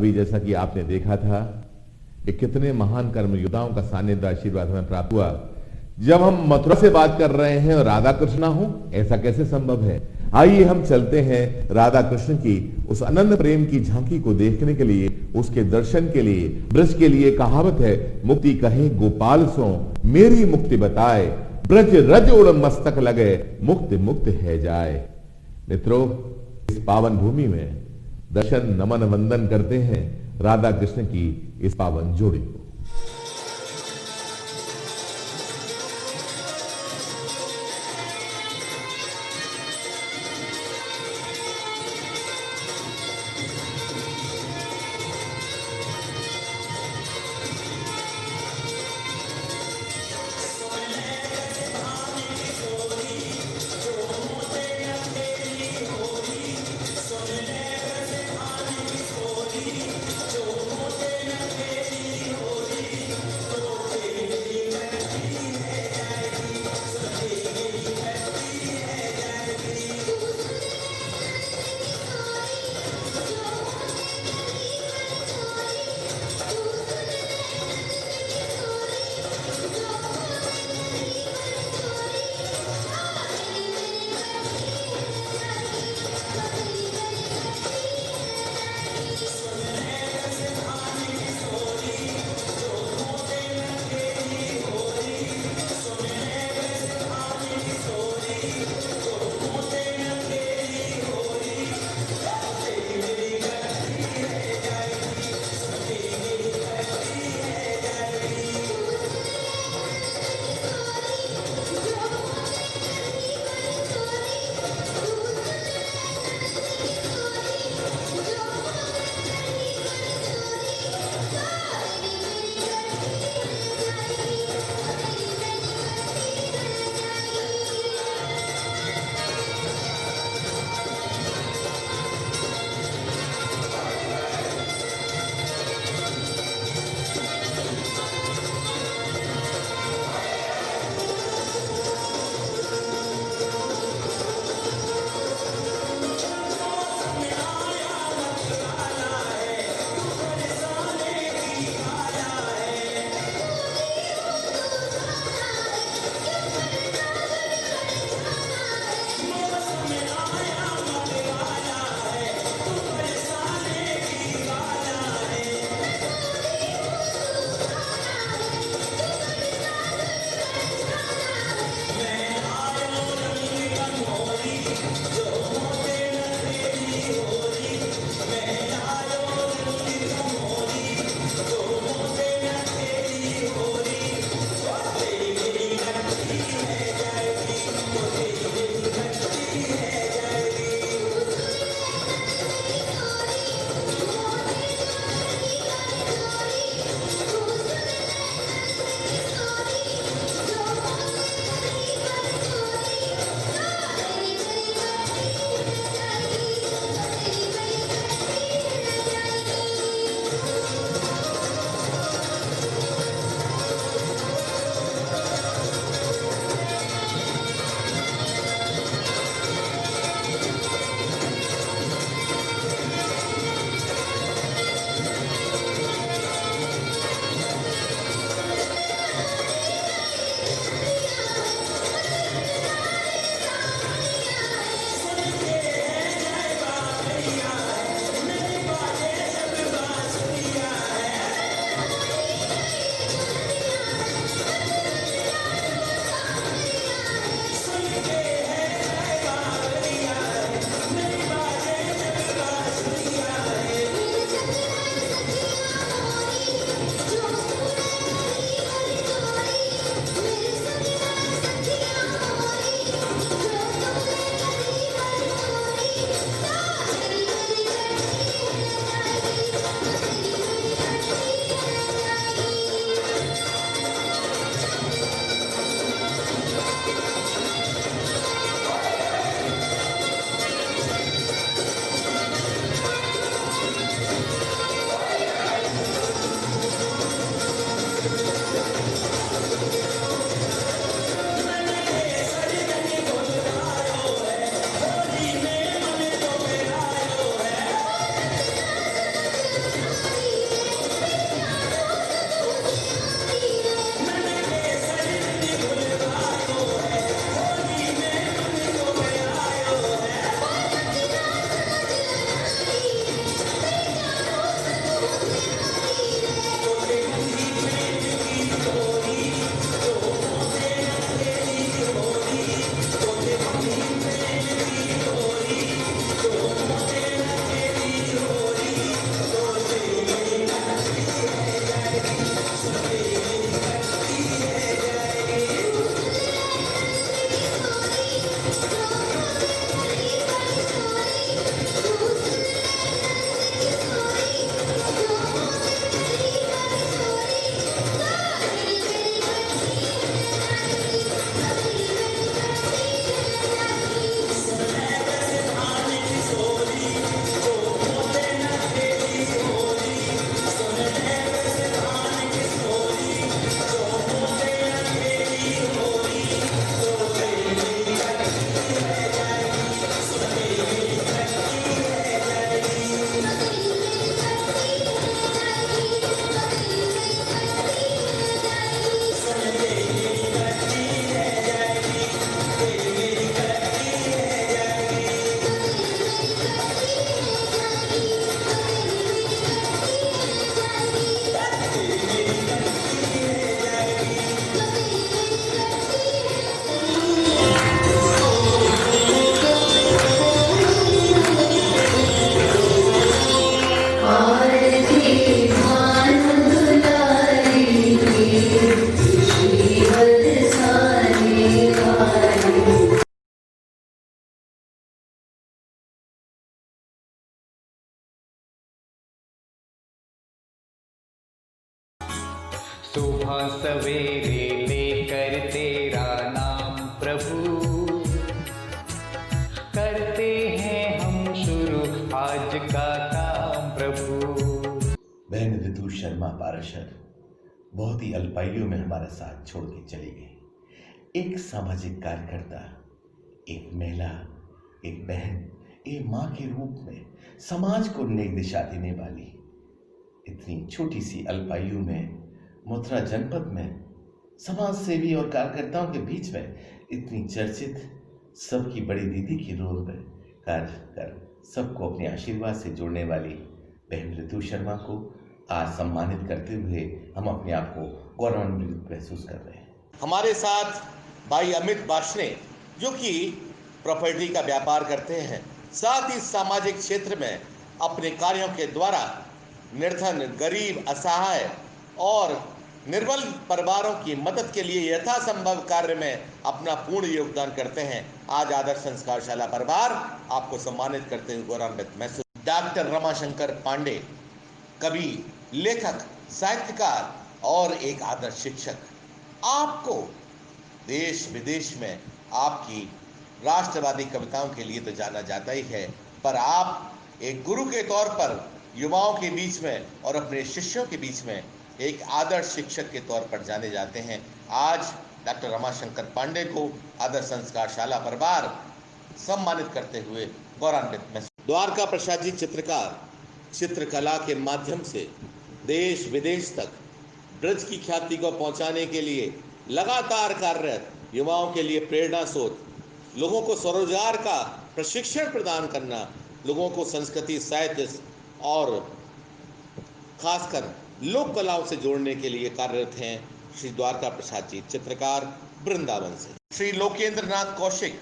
अभी जैसा कि आपने देखा था कि कितने महान कर्मयोद्धाओं का सानिध्य आशीर्वाद हमें प्राप्त हुआ। जब हम मथुरा से बात कर रहे हैं और राधा कृष्ण हूं, ऐसा कैसे संभव है? आइए हम चलते हैं राधा कृष्ण की उस अनंत प्रेम की झांकी को देखने के लिए, उसके दर्शन के लिए। ब्रज के लिए कहावत है, मुक्ति कहे गोपाल सो मेरी मुक्ति बताए, ब्रज रज उड़ मस्तक लगे मुक्त मुक्त है जाए। मित्रों, इस पावन भूमि में दर्शन नमन वंदन करते हैं राधा कृष्ण की इस पावन जोड़ी को। सुबह सवेरे लेकर तेरा नाम प्रभु, करते हैं हम शुरू आज का काम प्रभु। बहन ऋतु शर्मा पाराशर बहुत ही अल्पायु में हमारा साथ छोड़ के चली गई। एक सामाजिक कार्यकर्ता, एक महिला, एक बहन, एक माँ के रूप में समाज को नई दिशा देने वाली, इतनी छोटी सी अल्पायु में मथुरा जनपद में समाज सेवी और कार्यकर्ताओं के बीच में इतनी चर्चित, सबकी बड़ी दीदी की रोल में कार्य कर सबको अपने आशीर्वाद से जोड़ने वाली बहन ऋतु शर्मा को आज सम्मानित करते हुए हम अपने आप को गौरवान्वित महसूस कर रहे हैं। हमारे साथ भाई अमित बाशने, जो कि प्रॉपर्टी का व्यापार करते हैं, साथ ही सामाजिक क्षेत्र में अपने कार्यों के द्वारा निर्धन, गरीब, असहाय और निर्बल परिवारों की मदद के लिए यथासंभव कार्य में अपना पूर्ण योगदान करते हैं। आज आदर्श संस्कारशाला परिवार आपको सम्मानित करते हुए गौरवान्वित महसूस। डॉक्टर रमाशंकर पांडे, कवि, लेखक, साहित्यकार और एक आदर्श शिक्षक, आपको देश विदेश में आपकी राष्ट्रवादी कविताओं के लिए तो जाना जाता ही है, पर आप एक गुरु के तौर पर युवाओं के बीच में और अपने शिष्यों के बीच में एक आदर्श शिक्षक के तौर पर जाने जाते हैं। आज डॉक्टर रमाशंकर पांडे को आदर्श संस्कारशाला परिवार सम्मानित करते हुए गौरवान्वित महसूस। द्वारका प्रसाद जी चित्रकार, चित्रकला के माध्यम से देश विदेश तक ब्रज की ख्याति को पहुंचाने के लिए लगातार कार्यरत, युवाओं के लिए प्रेरणा स्रोत, लोगों को स्वरोजगार का प्रशिक्षण प्रदान करना, लोगों को संस्कृति, साहित्य और खासकर लोक कलाओं से जोड़ने के लिए कार्यरत हैं श्री द्वारका प्रसाद जी चित्रकार, वृंदावन से। श्री लोकेंद्र नाथ कौशिक,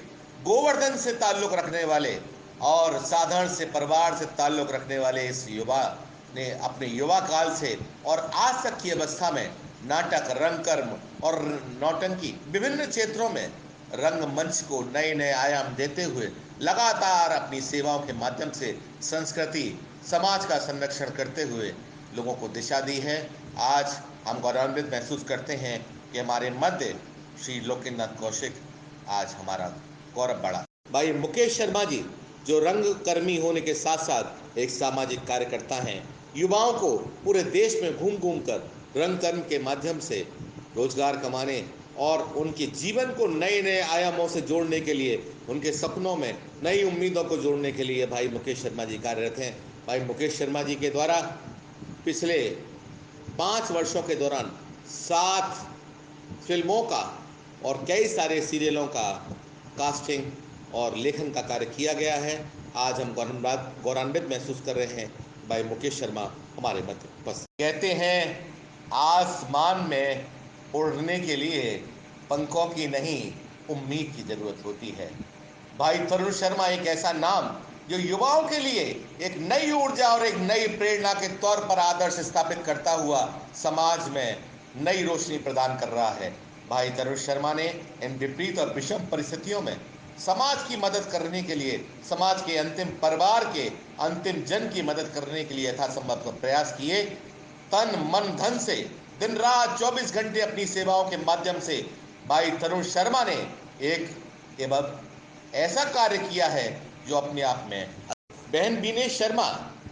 गोवर्धन से ताल्लुक रखने वाले और साधारण से परिवार से ताल्लुक रखने वाले इस युवा ने अपने युवा काल से और आज तक की अवस्था में नाटक, रंगकर्म और नौटंकी, विभिन्न क्षेत्रों में रंगमंच को नए नए आयाम देते हुए लगातार अपनी सेवाओं के माध्यम से संस्कृति, समाज का संरक्षण करते हुए लोगों को दिशा दी है। आज हम गौरवान्वित महसूस करते हैं कि हमारे मध्य श्री लोकेंद्र नाथ कौशिक आज हमारा गौरव बढ़ा। भाई मुकेश शर्मा जी, जो रंगकर्मी होने के साथ साथ एक सामाजिक कार्यकर्ता हैं, युवाओं को पूरे देश में घूम घूम कर रंगकर्म के माध्यम से रोजगार कमाने और उनके जीवन को नए नए आयामों से जोड़ने के लिए, उनके सपनों में नई उम्मीदों को जोड़ने के लिए भाई मुकेश शर्मा जी कार्यरत हैं। भाई मुकेश शर्मा जी के द्वारा पिछले 5 वर्षों के दौरान 7 फिल्मों का और कई सारे सीरियलों का कास्टिंग और लेखन का कार्य किया गया है। आज हम गौरवान्वित महसूस कर रहे हैं भाई मुकेश शर्मा हमारे मध्य उपस्थित। कहते हैं आसमान में उड़ने के लिए पंखों की नहीं, उम्मीद की जरूरत होती है। भाई तरुण शर्मा एक ऐसा नाम जो युवाओं के लिए एक नई ऊर्जा और एक नई प्रेरणा के तौर पर आदर्श स्थापित करता हुआ समाज में नई रोशनी प्रदान कर रहा है। भाई तरुण शर्मा ने इन विपरीत और विषम परिस्थितियों में समाज की मदद करने के लिए, समाज के अंतिम परिवार के अंतिम जन की मदद करने के लिए यथासंभव प्रयास किए। तन मन धन से दिन रात 24 घंटे अपनी सेवाओं के माध्यम से भाई तरुण शर्मा ने एक एवं ऐसा कार्य किया है जो अपने आप में। बहन बीनेश शर्मा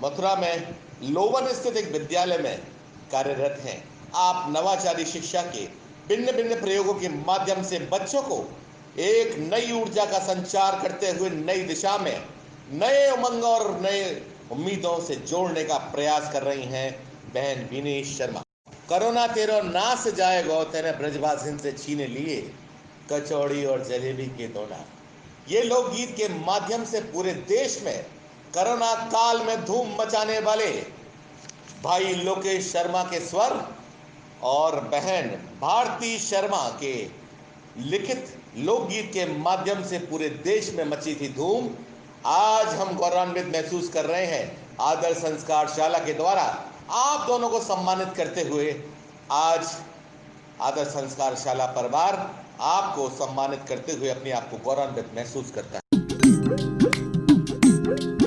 मथुरा में लोवन स्थित एक विद्यालय में कार्यरत हैं। आप नवाचारी शिक्षा के भिन्न भिन्न प्रयोगों के माध्यम से बच्चों को एक नई ऊर्जा का संचार करते हुए नई दिशा में नए उमंग और नए उम्मीदों से जोड़ने का प्रयास कर रही हैं बहन बीनेश शर्मा। करोना तेरो नास जाएगो, तेने ब्रजवासिन से छीने लिए कचौड़ी और जलेबी के दोना। ये लोकगीत के माध्यम से पूरे देश में कोरोना काल में धूम मचाने वाले भाई लोकेश शर्मा के स्वर और बहन भारती शर्मा के लिखित लोकगीत के माध्यम से पूरे देश में मची थी धूम। आज हम गौरवान्वित महसूस कर रहे हैं आदर्श संस्कारशाला के द्वारा आप दोनों को सम्मानित करते हुए। आज आदर्श संस्कारशाला परिवार आपको सम्मानित करते हुए अपने आप को गौरवान्वित महसूस करता है।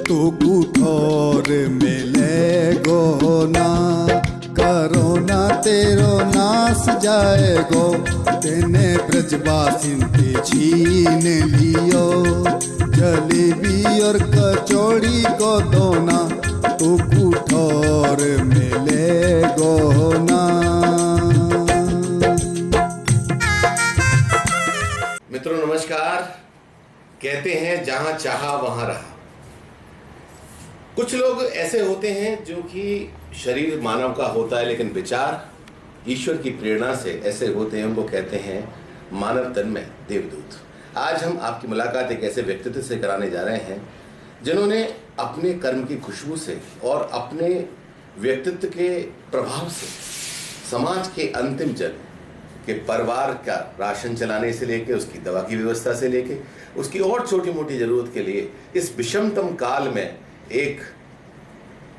तो कुठोर मिले गो ना, करो ना तेरो ना जाएगो, तेने ब्रजवासी की छीन लियो। जलेबी और कचौड़ी को दोना, तो कुठौर मिले गोना। मित्रों नमस्कार। कहते हैं जहां चाहा वहां रहा। कुछ लोग ऐसे होते हैं जो कि शरीर मानव का होता है लेकिन विचार ईश्वर की प्रेरणा से ऐसे होते हैं, उनको कहते हैं मानव तन में देवदूत। आज हम आपकी मुलाकात एक ऐसे व्यक्तित्व से कराने जा रहे हैं जिन्होंने अपने कर्म की खुशबू से और अपने व्यक्तित्व के प्रभाव से समाज के अंतिम जन के परिवार का राशन चलाने से लेके, उसकी दवा की व्यवस्था से लेके, उसकी और छोटी मोटी जरूरत के लिए इस विषमतम काल में एक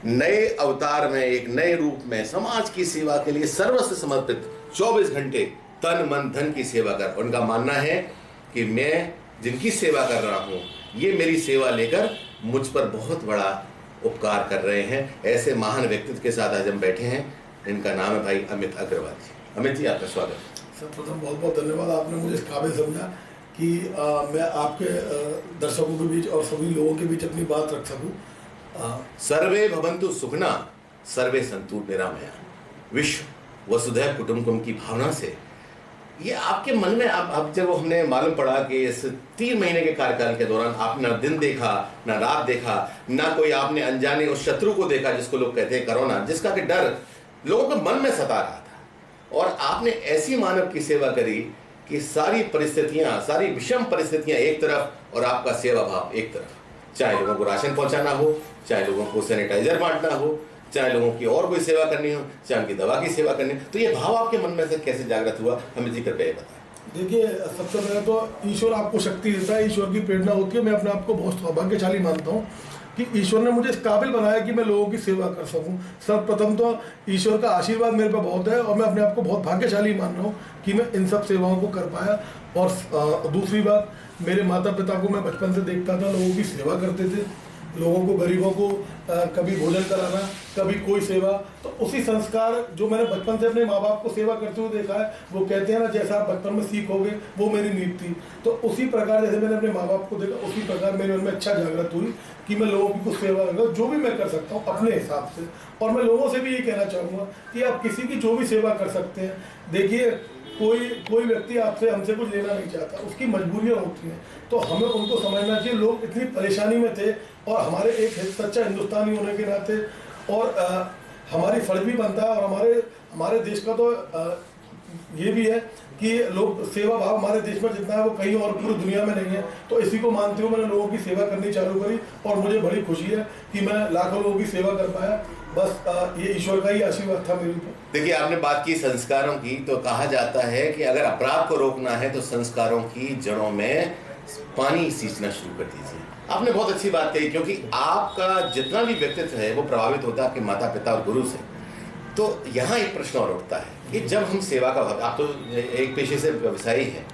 नए अवतार में, एक नए रूप में समाज की सेवा के लिए सर्वस्व समर्पित 24 घंटे तन मन धन की सेवा कर। उनका मानना है कि मैं जिनकी सेवा कर रहा हूं, ये मेरी सेवा लेकर मुझ पर बहुत बड़ा उपकार कर रहे हैं। ऐसे महान व्यक्तित्व के साथ आज हम बैठे हैं। इनका नाम है भाई अमित अग्रवाल जी। अमित जी, आपका स्वागत। सर्वप्रथम बहुत बहुत धन्यवाद, आपने मुझे इस काबिल समझा कि मैं आपके दर्शकों के बीच और सभी लोगों के बीच अपनी बात रख सकूं। सर्वे भवन्तु सुखना सर्वे सन्तु निरामया। विश्व वसुधैव कुटुम्बकम की भावना से ये आपके मन में अब जब हमने मालूम पड़ा कि इस 3 महीने के कार्यकाल के दौरान आपने ना दिन देखा, ना रात देखा, ना कोई आपने अनजाने उस शत्रु को देखा जिसको लोग कहते हैं कोरोना, जिसका कि डर लोगों के मन में सता रहा था, और आपने ऐसी मानव की सेवा करी कि सारी परिस्थितियां, सारी विषम परिस्थितियां एक तरफ और आपका सेवा भाव एक तरफ। चाहे लोगों को राशन पहुंचाना हो, चाहे लोगों को सैनिटाइजर बांटना हो, चाहे लोगों की और कोई सेवा करनी हो, चाहे उनकी दवा की सेवा करनी हो, तो ये भाव आपके मन में से कैसे जागृत हुआ, हमें जी कृपया बताएं। देखिए, सबसे पहले तो ईश्वर आपको शक्ति देता है, ईश्वर की प्रेरणा होती है। मैं अपने आप को बहुत सौभाग्यशाली मानता हूँ कि ईश्वर ने मुझे इस काबिल बनाया कि मैं लोगों की सेवा कर सकूं। सर्वप्रथम तो ईश्वर का आशीर्वाद मेरे पर बहुत है और मैं अपने आप को बहुत भाग्यशाली मान रहा हूं कि मैं इन सब सेवाओं को कर पाया। और दूसरी बात, मेरे माता पिता को मैं बचपन से देखता था, लोगों की सेवा करते थे, लोगों को, गरीबों को कभी भोजन कराना, कभी कोई सेवा। तो उसी संस्कार जो मैंने बचपन से अपने माँ बाप को सेवा करते हुए देखा है, वो कहते हैं ना, जैसा आप बचपन में सीखोगे वो मेरी नींव थी। तो उसी प्रकार जैसे मैंने अपने माँ बाप को देखा, उसी प्रकार मेरे मन में इच्छा जागृत हुई कि मैं लोगों की कुछ सेवा करूँगा, जो भी मैं कर सकता हूँ अपने हिसाब से। और मैं लोगों से भी ये कहना चाहूँगा कि आप किसी की जो भी सेवा कर सकते हैं। देखिए, कोई व्यक्ति आपसे, हमसे कुछ लेना नहीं चाहता, उसकी मजबूरियां होती हैं, तो हमें उनको समझना चाहिए। लोग इतनी परेशानी में थे और हमारे एक सच्चा हिंदुस्तानी होने के नाते और हमारी फर्ज भी बनता है, और हमारे देश का तो ये भी है कि लोग सेवा भाव हमारे देश में जितना है वो कहीं और पूरी दुनिया में नहीं है। तो इसी को मानते हुए मैंने लोगों की सेवा करनी चालू करी और मुझे बड़ी खुशी है कि मैं लाखों लोगों की सेवा कर पाया। बस ये ईश्वर का ही आशीर्वाद था मेरे ऊपर। देखिए, आपने बात की संस्कारों की, तो कहा जाता है कि अगर अपराध को रोकना है तो संस्कारों की जड़ों में पानी सींचना शुरू कर दीजिए। आपने बहुत अच्छी बात कही, क्योंकि आपका जितना भी व्यक्तित्व है वो प्रभावित होता है आपके माता पिता और गुरु से। तो यहाँ एक प्रश्न और उठता है कि जब हम सेवा का, आप तो एक पेशे से व्यवसायी हैं,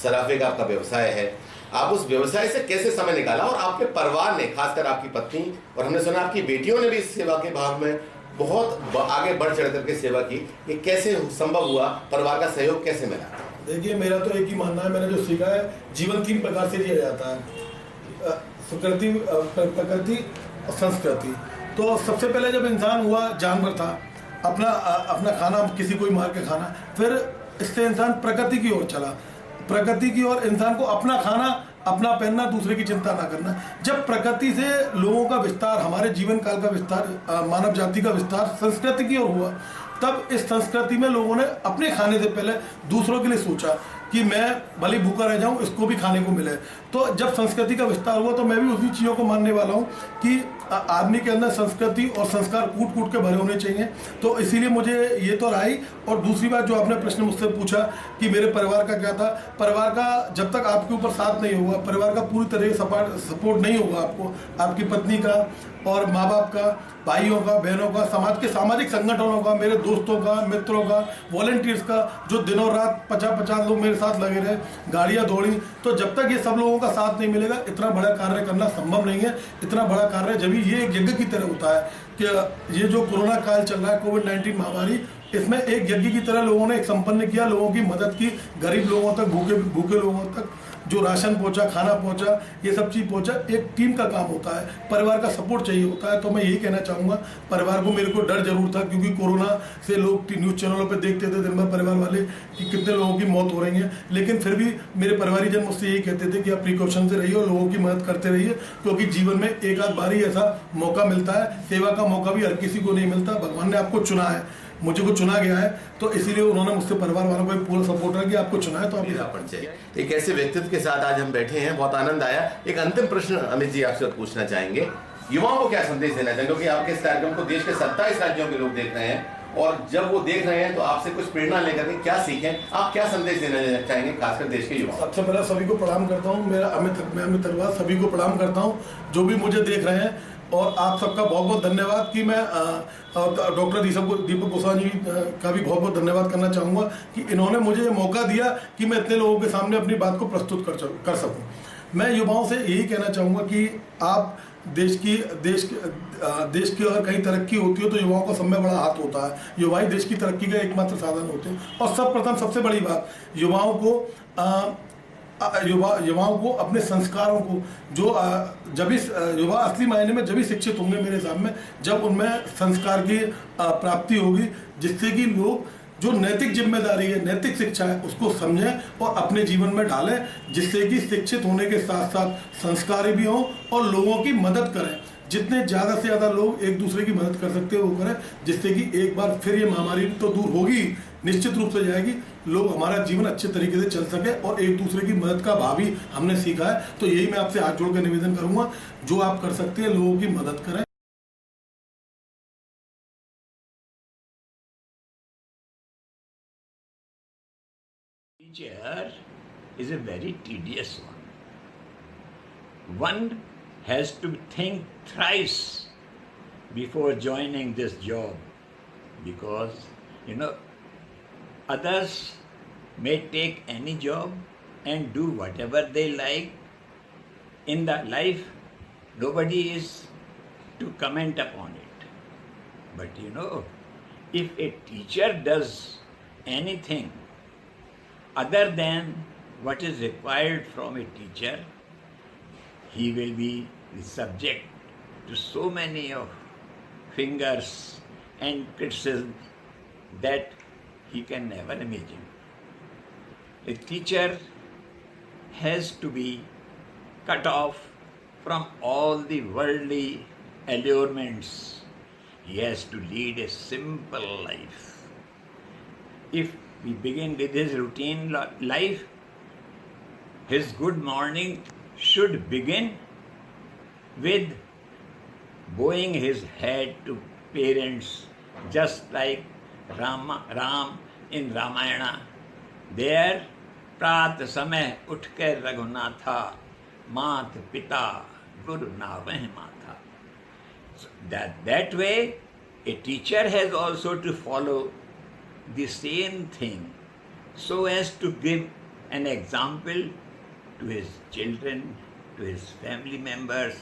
सराफे का आपका व्यवसाय है, आप उस व्यवसाय से कैसे समय निकाला, और आपके परिवार ने, खासकर आपकी पत्नी और हमने सुना आपकी बेटियों ने भी इस सेवा के भाव में बहुत आगे बढ़ चढ़ करके सेवा की, ये कैसे संभव हुआ, परिवार का सहयोग कैसे मिला? देखिए, मेरा तो एक ही मानना है, मैंने जो सीखा है, जीवन 3 प्रकार से जिया जाता है, सुकृति, प्रकृति और संस्कृति। तो सबसे पहले जब इंसान हुआ, जानवर था, अपना खाना किसी को मार के खाना, फिर इससे इंसान प्रकृति की ओर चला, प्रकृति की ओर इंसान को अपना खाना, अपना पहनना, दूसरे की चिंता ना करना। जब प्रकृति से लोगों का विस्तार, हमारे जीवन काल का विस्तार, मानव जाति का विस्तार संस्कृति की ओर हुआ, तब इस संस्कृति में लोगों ने अपने खाने से पहले दूसरों के लिए सोचा कि मैं भले भूखा रह जाऊं, इसको भी खाने को मिले। तो जब संस्कृति का विस्तार हुआ तो मैं भी उसी चीज़ों को मानने वाला हूं कि आदमी के अंदर संस्कृति और संस्कार कूट कूट के भरे होने चाहिए। तो इसीलिए मुझे ये तो रहा ही। और दूसरी बात, जो आपने प्रश्न मुझसे पूछा कि मेरे परिवार का क्या था, परिवार का जब तक आपके ऊपर साथ नहीं होगा, परिवार का पूरी तरह सपोर्ट नहीं होगा आपको, आपकी पत्नी का और माँ बाप का, भाइयों का, बहनों का, समाज के सामाजिक संगठनों का, मेरे दोस्तों का, मित्रों का, वॉलंटियर्स का, जो दिनों रात 50-50 लोग मेरे साथ लगे रहे, गाड़ियाँ दौड़ी, तो जब तक ये सब लोगों का साथ नहीं मिलेगा, इतना बड़ा कार्य करना संभव नहीं है। इतना बड़ा कार्य जब ये एक यज्ञ की तरह होता है कि ये जो कोरोना काल चल रहा है, कोविड-19 महामारी, इसमें एक यज्ञ की तरह लोगों ने एक संपन्न किया, लोगों की मदद की, गरीब लोगों तक, भूखे भूखे लोगों तक जो राशन पहुंचा, खाना पहुंचा, ये सब चीज़ पहुंचा। एक टीम का काम होता है, परिवार का सपोर्ट चाहिए होता है। तो मैं यही कहना चाहूँगा परिवार को, मेरे को डर जरूर था क्योंकि कोरोना से लोग न्यूज़ चैनलों पे देखते थे दिन भर परिवार वाले कि कितने लोगों की मौत हो रही है, लेकिन फिर भी मेरे परिवारीजन मुझसे यही कहते थे कि आप प्रिकॉशन से रहिए और लोगों की मदद करते रहिए, क्योंकि जीवन में एक आध बार ही ऐसा मौका मिलता है, सेवा का मौका भी हर किसी को नहीं मिलता। भगवान ने आपको चुना है, मुझे को चुना गया है, तो इसीलिए उन्होंने मुझसे परिवार वालों को पूरा सपोर्ट है कि आपको चुना है तो आप मेरा परिचय। एक ऐसे व्यक्तित्व के साथ आज हम बैठे हैं, बहुत आनंद आया। एक अंतिम प्रश्न अमित जी आपसे पूछना चाहेंगे, युवाओं को क्या संदेश देना चाहेंगे, क्योंकि आपके इस कार्यक्रम को देश के 27 राज्यों के लोग देख रहे हैं, और जब वो देख रहे हैं तो आपसे कुछ प्रेरणा लेकर के क्या सीखें, आप क्या संदेश देना चाहेंगे खासकर देश के युवाओं? सबसे पहले सभी को प्रणाम करता हूँ, मैं अमित अग्रवाल सभी को प्रणाम करता हूँ जो भी मुझे देख रहे हैं, और आप सबका बहुत बहुत धन्यवाद कि मैं डॉक्टर दीपक गोस्वामी का भी बहुत बहुत धन्यवाद करना चाहूँगा कि इन्होंने मुझे ये मौका दिया कि मैं इतने लोगों के सामने अपनी बात को प्रस्तुत कर सकूँ। मैं युवाओं से यही कहना चाहूँगा कि आप देश की अगर कहीं तरक्की होती हो तो युवाओं का सब में बड़ा हाथ होता है, युवा ही देश की तरक्की का एकमात्र साधन होते हैं। और सबसे बड़ी बात, युवाओं को अपने संस्कारों को, जो जब इस युवा असली मायने में जब ही शिक्षित होंगे मेरे हिसाब में, जब उनमें संस्कार की प्राप्ति होगी, जिससे कि लोग जो नैतिक जिम्मेदारी है, नैतिक शिक्षा है, उसको समझें और अपने जीवन में डालें, जिससे कि शिक्षित होने के साथ साथ संस्कारी भी हों और लोगों की मदद करें। जितने ज़्यादा से ज़्यादा लोग एक दूसरे की मदद कर सकते हैं वो करें, जिससे कि एक बार फिर ये महामारी तो दूर होगी, निश्चित रूप से जाएगी, लोग हमारा जीवन अच्छे तरीके से चल सके और एक दूसरे की मदद का भाव भी हमने सीखा है। तो यही मैं आपसे हाथ जोड़ कर निवेदन करूंगा, जो आप कर सकते हैं लोगों की मदद करें। Teacher is a very tedious one. One has to think thrice before joining this job, because others may take any job and do whatever they like in the life. Nobody is to comment upon it. But if a teacher does anything other than what is required from a teacher, he will be subject to so many of fingers and criticisms that he can never imagine. A teacher has to be cut off from all the worldly allurements. He has to lead a simple life. If we begin with his routine life, his good morning should begin with bowing his head to parents, just like Ram in Ramayana. There, प्रात समय उठ के रघुनाथा, मात पिता गुरु नावह माथा. So that way, a teacher has also to follow the same thing, so as to give an example to his children, to his family members,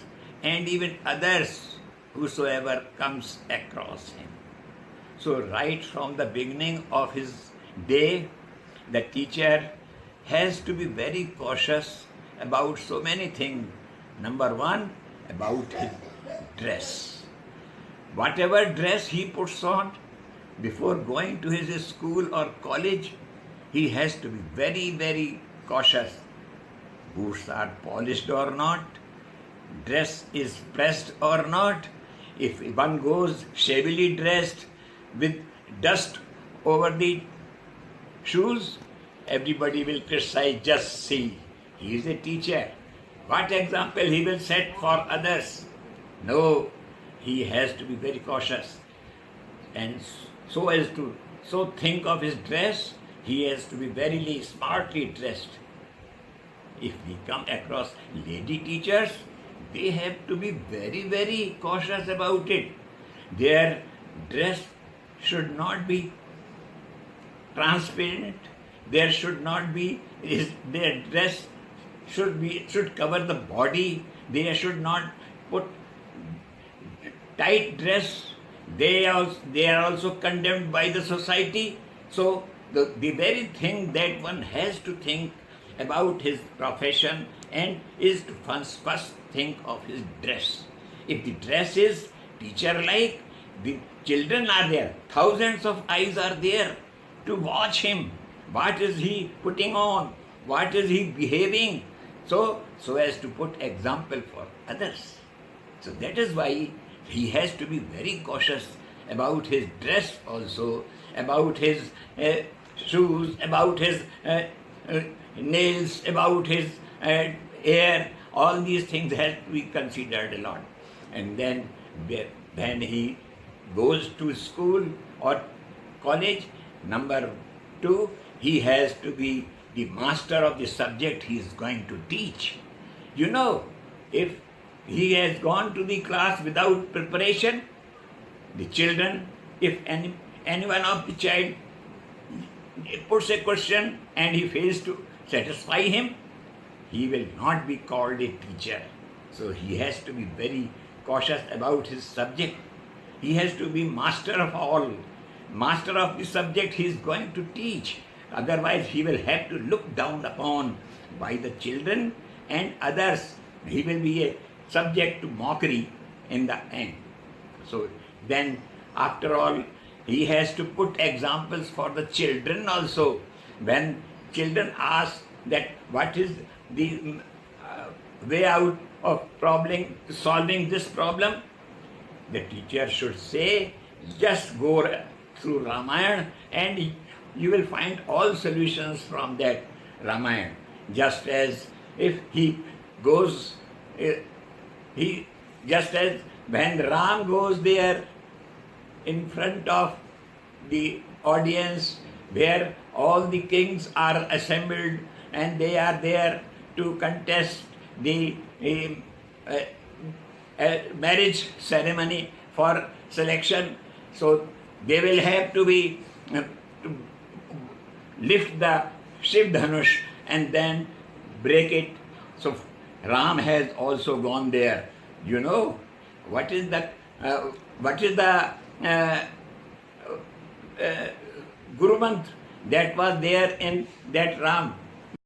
and even others whosoever comes across him. So right from the beginning of his day, the teacher has to be very cautious about so many things. Number one, about his dress. Whatever dress he puts on before going to his school or college, he has to be very, very cautious. Boots are polished or not, dress is pressed or not. If one goes shabbily dressed with dust over the shoes, everybody will criticize. Just see, he is a teacher. What example he will set for others? No, he has to be very cautious. And so think of his dress, he has to be very smartly dressed. If we come across lady teachers, they have to be very, very cautious about it. Their dress should not be transparent. Their dress should cover the body. They should not put tight dress. they are also condemned by the society. So the very thing that one has to think about his profession and is to first think of his dress. If the dress is teacher-like, the children are there, thousands of eyes are there to watch him. What is he putting on? What is he behaving? So as to put example for others. So that is why he has to be very cautious about his dress also, about his shoes, about his nails, about his hair. All these things have to be considered a lot. And then when he goes to school or college, number 2, he has to be the master of the subject he is going to teach. You know, if he has gone to the class without preparation, the children, if any one of the child puts a question and he fails to satisfy him, he will not be called a teacher. So he has to be very cautious about his subject. He has to be master of all, master of the subject he is going to teach. Otherwise, he will have to look down upon by the children and others. He will be a subject to mockery in the end. So then, after all, he has to put examples for the children also. When children ask that what is the way out of solving this problem, the teacher should say, just go through Ramayana and you will find all solutions from that Ramayana. Just as if just as when Ram goes there in front of the audience where all the kings are assembled and they are there to contest the marriage ceremony for selection. So they will have to be to lift the Shiv Dhanush and then break it. So Ram has also gone there. You know what is the Guru Mantra that was there in that Ram?